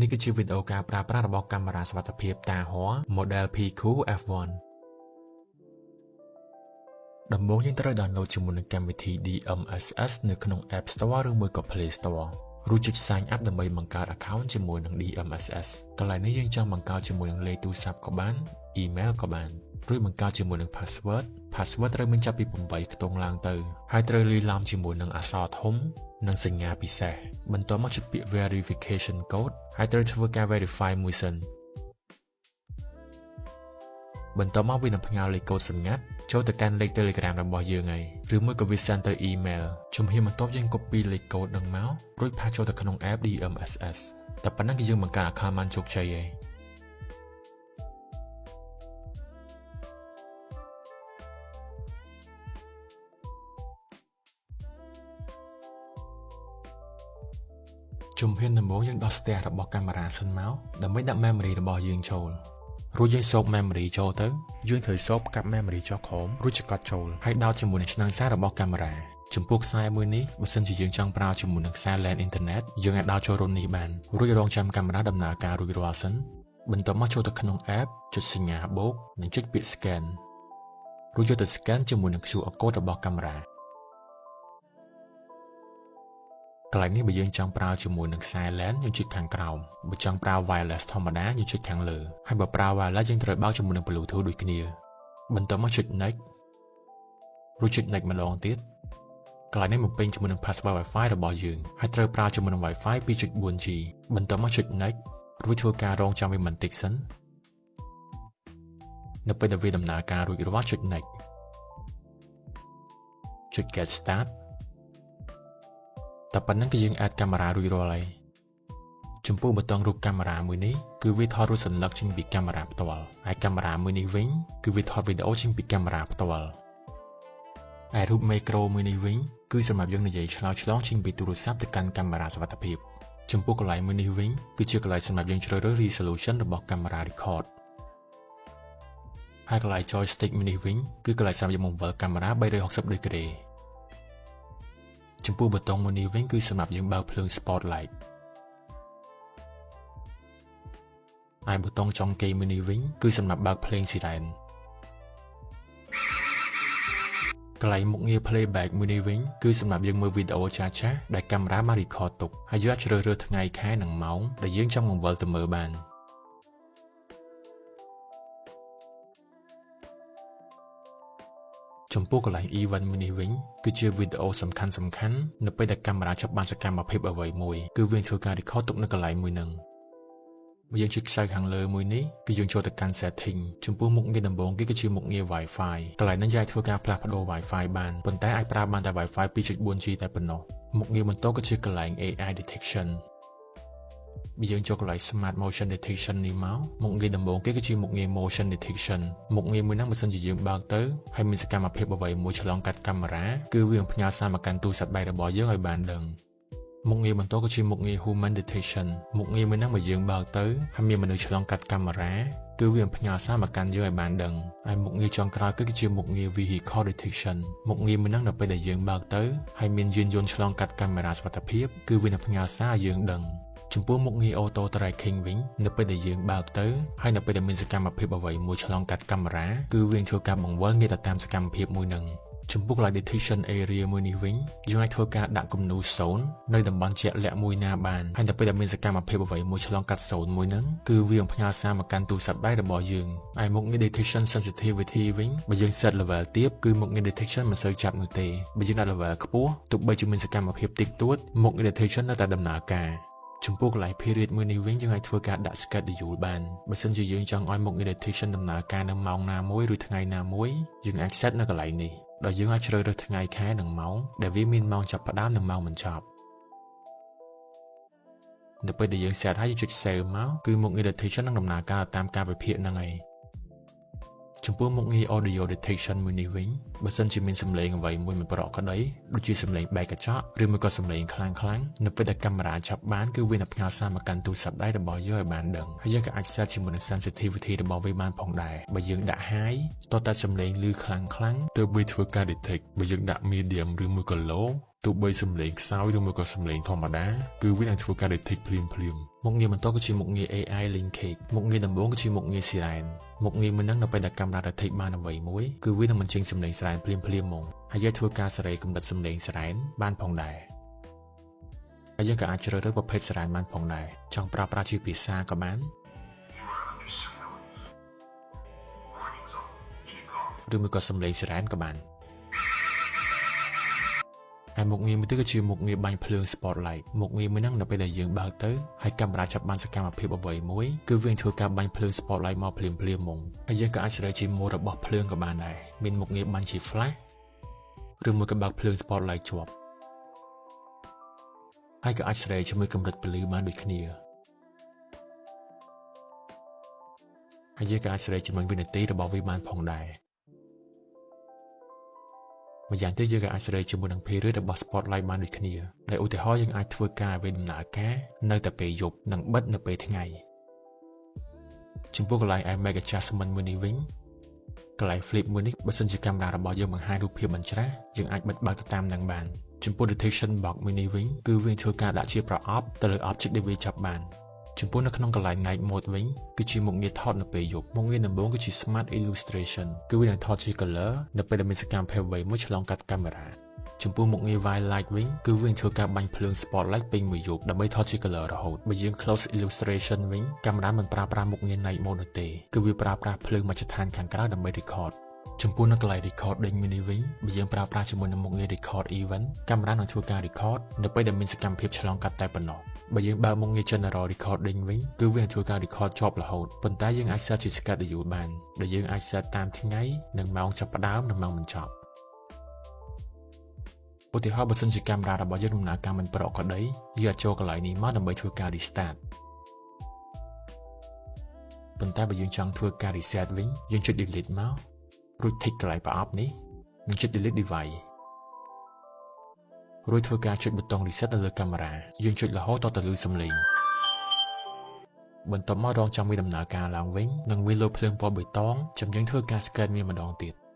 នេះគឺជាវីដេអូការប្រើប្រាស់របស់កាមេរ៉ាសុវត្ថិភាពតាហ័រ Model PQ F1 ដំបូងយើងត្រូវ download ជាមួយនឹងកម្មវិធី DMSS នៅក្នុង App Store ឬមួយក៏ Play Store រួចចុច Sign Up ដើម្បីបង្កើត account ជាមួយនឹង DMSS កន្លែងនេះយើងចង់បង្កើតជាមួយនឹងលេខទូរស័ព្ទក៏បាន Email ក៏បានរួចបង្កើតជាមួយនឹង Password ត្រូវមានចាប់ពី8ខ្ទង់ឡើងទៅហើយត្រូវលាយឡំជាមួយនឹងអក្សរធំនិងសញ្ញាពិសេសបន្ទាប់មកចុចពាក្យ Verification Code ហើយត្រូវធ្វើការ Verify មួយសិនបន្ទាប់មកវានឹងផ្ញើលេខកូដសម្ងាត់ចូលទៅកាន់លេខ Telegram របស់យើងហើយឬមួយក៏វា send ទៅ email ជំហានបន្ទាប់យើង copy លេខកូដនឹងមករួចផាសចូលទៅក្នុង app DMSS តែប៉ុណ្ណឹងគឺយើងបង្កើត account បានជោគជ័យហើយជំហានដំបូងយើងដោះស្ទះរបស់កាមេរ៉ាសិនមកដើម្បីដាក់ memory របស់យើងចូលរួចយើងសូក memory ចូលទៅយើងត្រូវសូកកាប់ memory ចុះក្រោមរួចចង្កត់ចូលហើយដោតជាមួយនឹងឆ្នាំងសាររបស់កាមេរ៉ាចំពោះខ្សែមួយនេះបើសិនជាយើងចង់ប្រើជាមួយនឹងខ្សែ LAN អ៊ីនធឺណិតយើងអាចដោតចូលរុននេះបានរួចរងចាំកាមេរ៉ាដំណើរការរួចរាល់សិនបន្ទាប់មកចូលទៅក្នុង app ចុចសញ្ញាបូកនិងចុចពាក្យ scan រួចយកទៅ scan ជាមួយនឹង QR code របស់កាមេរ៉ាកន្លែងនេះបើយើងចង់ប្រើជាមួយនឹងខ្សែ LAN យើងចុចខាងក្រោមបើចង់ប្រើ wireless ធម្មតាយើងចុចខាងលើហើយបើប្រើ wireless យើងត្រូវបើកជាមួយនឹង Bluetooth ដូចគ្នាបន្ទាប់មកចុច next រួចចុច next ម្ដងទៀតកន្លែងនេះបំពេញជាមួយនឹង password Wi-Fi របស់យើងហើយត្រូវប្រើជាមួយនឹង Wi-Fi 2.4G បន្ទាប់មកចុច next រួចធ្វើការរងចាំវាបន្តិចសិននៅពេលដែលវាដំណើរការរួចរាល់ចុច next ចុច get startតែប៉ុណ្្នឹងគឺយើងអាចកាមេរ៉ារួចរាល់ហើយចំពោះប៊ូតុងរូបកាមេរ៉ាមួយនេះគឺវាថតរូបសញ្ញាចេញពីកាមេរ៉ាផ្ទាល់ហើយកាមេរ៉ាមួយនេះវិញគឺវាថតវីដេអូចេញពីកាមេរ៉ាផ្ទាល់ហើយរូប macro មួយនេះវិញគឺសម្រាប់យើងនិយាយឆ្លងចេញពីទូរស័ព្ទទៅកាន់កាមេរ៉ាសុវត្ថិភាពចំពោះកន្លែងមួយនេះវិញគឺជាកន្លែងសម្រាប់យើងជ្រើសរើស resolution របស់កាមេរ៉ា record ហើយកន្លែង joystick មួយនេះវិញគឺកន្លែងសម្រាប់យើងបង្វិលកាមេរ៉ា360ដឺក្រេចំពោះប៊ូតុងមួយនេះវិញគឺសម្រាប់យើងបើកភ្លើង spotlight ហើយប៊ូតុងចុងគេមួយនេះវិញគឺសម្រាប់បើកភ្លេង siren កន្លែងមុខងារ playback មួយនេះវិញគឺសម្រាប់យើងមើលវីដេអូចាស់ៗដែលកាមេរ៉ាបាន record ទុកហើយយើងអាចជ្រើសរើសថ្ងៃខែនិងម៉ោងដែលយើងចង់បង្វិលទៅមើលបានចំពោះកន្លែង event មួយនេះវិញគឺជាវីដេអូសំខាន់នៅពេលដែលកាមេរ៉ាចាប់បានសកម្មភាពអ្វីមួយគឺវាធ្វើការ record ទុកនៅកន្លែងមួយហ្នឹងបើយើងចុចខ្សែខាងលើមួយនេះគឺយើងចូលទៅកាន់ setting ចំពោះមុខងារដំបូងគេគឺជាមុខងារ Wi-Fi កន្លែងនេះយើងអាចធ្វើការផ្លាស់ប្ដូរ Wi-Fi បានប៉ុន្តែអាចប្រើបានតែ Wi-Fi 2.4G តែប៉ុណ្ណោះមុខងារបន្ទាប់គឺជាកន្លែង AI detectionបើយើងចូលកន្លែង Smart Motion Detection នេះមកមុខងារដំបូងគេគឺជាមុខងារ Motion Detection មុខងារមួយហ្នឹងបើសិនជាយើងបើកទៅហើយមានសកម្មភាពអ្វីមួយឆ្លងកាត់កាមេរ៉ាគឺវានឹងផ្ញើសារមកកាន់ទូរស័ព្ទដៃរបស់យើងឲ្យបានដឹងមុខងារបន្ទាប់គឺជាមុខងារ Human Detection មុខងារមួយហ្នឹងបើយើងបើកទៅហើយមានមនុស្សឆ្លងកាត់កាមេរ៉ាគឺវានឹងផ្ញើសារមកកាន់យើងឲ្យបានដឹងហើយមុខងារចុងក្រោយគឺជាមុខងារ Vehicle Detection មុខងារមួយហ្នឹងនៅពេលដែលយើងបើកទៅហើយមានយានយន្តឆ្លងកាត់កាមេរ៉ាសុវត្ថិភាពគឺវានឹងផ្ញើសារឲ្យយើងដឹងចំពោះមុខងារ Auto Tracking វិញនៅពេលដែលយើងបើកទៅហើយនៅពេលដែលមានសកម្មភាពអ្វីមួយឆ្លងកាត់កាមេរ៉ាគឺវានឹងធ្វើការបង្វិលងារទៅតាមសកម្មភាពមួយហ្នឹងចំពោះកន្លែង Detection Area មួយនេះវិញយើងអាចធ្វើការដាក់គំនូរ zone នៅតំបន់ជាក់លាក់មួយណាបានហើយនៅពេលដែលមានសកម្មភាពអ្វីមួយឆ្លងកាត់ zone មួយហ្នឹងគឺវានឹងផ្ញើសារមកកាន់ទូរស័ព្ទដៃរបស់យើងហើយមុខងារ Detection Sensitivity វិញបើយើង set level ទាបគឺមុខងារ Detection មិនសូវចាប់នោះទេបើយើងដាក់ level ខ្ពស់ទោះបីជាមានសកម្មភាពតិចតួចមុខងារ Detection នៅតែដំណើរការចំពោះកន្លែង period មួយនេះវិញយើងអាចធ្វើការដាក់ schedule បានបើសិនជាយើងចង់ឲ្យមុខងារ detection ដំណើរការនៅម៉ោងណាមួយឬថ្ងៃណាមួយយើងអាច set នៅកន្លែងនេះដោយយើងអាចជ្រើសរើសថ្ងៃខែនិងម៉ោងដែលវាមានម៉ោងចាប់ផ្ដើមនិងម៉ោងបញ្ចប់នៅពេលដែលយើង set ហើយយើងចុច save មកគឺមុខងារ detection នឹងដំណើរការតាមការវិភាគហ្នឹងហើយចំពោះមុខងារ audio detection មួយនេះវិញបើសិនជាមានសំឡេងអ្វីមួយមិនប្រក្រក្តីដូចជាសំឡេងបែកកញ្ចក់ឬមួយក៏សំឡេងខ្លាំងនៅពេលដែលកាមេរ៉ាចាប់បានគឺវានឹងផ្ញើសារមកកាន់ទូរស័ព្ទដៃរបស់យើងឲ្យបានដឹងហើយយើងក៏អាច set ជាមួយនឹង sensitivity របស់វាបានផងដែរបើយើងដាក់ high តើសំឡេងឮខ្លាំងទើបវាធ្វើការ detect បើយើងដាក់ medium ឬមួយក៏ low ទោះបីសំឡេងខ្សោយឬមួយក៏សំឡេងធម្មតាគឺវានឹងធ្វើការ detect ភ្លាមមុខងារបន្ទាប់គឺជាមុខងារ AI linkage មុខងារដំបូងគឺជាមុខងារ siren មុខងារមួយនឹងនៅពេលដែលកាមេរ៉ា detect បានអ្វីមួយគឺវានឹងបញ្ចេញសំឡេង siren ភ្លាមមកហើយយើងធ្វើការសេរីកម្រិតសំឡេង siren បានផងដែរហើយយើងក៏អាចជ្រើសរើសប្រភេទ siren បានផងដែរចង់ប្រើប្រាស់ជាភាសាក៏បានឬមួយក៏សំឡេង siren ក៏បានហើយមុខងារមួយទៀតគឺជាមុខងារបាញ់ភ្លើង spotlight មុខងារមួយហ្នឹងនៅពេលដែលយើងបើកទៅហើយកាមេរ៉ាចាប់បានសកម្មភាពអ្វីមួយគឺវានឹងធ្វើការបាញ់ភ្លើង spotlight មកភ្លាមមកហើយយើងក៏អាចជ្រើសជាម៉ូដរបស់ភ្លើងក៏បានដែរមានមុខងារបាញ់ជា flash ឬមួយក៏បើកភ្លើង spotlight ជាប់ហើយក៏អាចស្រែកជាមួយកម្រិតពន្លឺបានដូចគ្នាហើយយើងក៏អាចស្រែកជាមួយវិនាទីរបស់វាបានផងដែរម្យ៉ាងទៀតយើងក៏អាចស្រែកជាមួយនឹង period របស់ spotlight បានដូចគ្នាដែលឧទាហរណ៍យើងអាចធ្វើការឲ្យដំណើរការនៅតែពេលយប់និងបិទនៅពេលថ្ងៃចំពោះកន្លែង make adjustment មួយនេះវិញកន្លែង flip មួយនេះបើសិនជាកាមេរ៉ារបស់យើងបង្ហាញរូបភាពមិនច្បាស់យើងអាចបិទបើកទៅតាមនឹងបានចំពោះ detection box មួយនេះវិញគឺវាធ្វើការដាក់ជាប្រអប់ទៅលើ object ដែលវាចាប់បានចំពោះនៅក្នុងកន្លែង night mode វិញគឺជាមុខងារថតនៅពេលយប់មុខងារដំបូងគឺជា smart illustration គឺវានឹងថតជា color នៅពេលដែលមានសកម្មភាពអ្វីមួយឆ្លងកាត់កាមេរ៉ាចំពោះមុខងារ white light វិញគឺវានឹងធ្វើការបាញ់ភ្លើង spotlight ពេញមួយយប់ដើម្បីថតជា color រហូតបើយើង close illustration វិញកាមេរ៉ាមិនប្រើប្រាស់មុខងារ night mode នោះទេគឺវាប្រើប្រាស់ភ្លើងមជ្ឈដ្ឋានខាងក្រៅដើម្បី recordចំពោះនៅកន្លែង recording មួយនេះវិញបើយើងប្រើប្រាស់ជាមួយនឹងមុខងារ record event កាមេរ៉ានឹងធ្វើការ record នៅពេលដែលមានសកម្មភាពឆ្លងកាត់តែប៉ុណ្ណោះបើយើងបើកមុខងារ general recording វិញគឺវានឹងធ្វើការ record ជាប់រហូតប៉ុន្តែយើងអាច set ជា schedule បានដែលយើងអាច set តាមថ្ងៃនិងម៉ោងចាប់ផ្ដើមនិងម៉ោងបញ្ចប់ឧទាហរណ៍បើសិនជាកាមេរ៉ារបស់យើងដំណើរការមិនប្រក្រតីយើងអាចចូលកន្លែងនេះមកដើម្បីធ្វើការ restart ប៉ុន្តែបើយើងចង់ធ្វើការ reset វិញយើងចុច delete មករួច tick កន្លែងប្រអប់នេះនិងចុច delete device រួចធ្វើការចុចប៊ូតុង reset នៅលើកាមេរ៉ាយើងចុចរហូតដល់ទៅឮសំឡេងបន្ទាប់មករងចាំវាដំណើរការឡើងវិញនិងវាលោតភ្លើងពណ៌បៃតងចាំយើងធ្វើការ scan វាម្ដងទៀត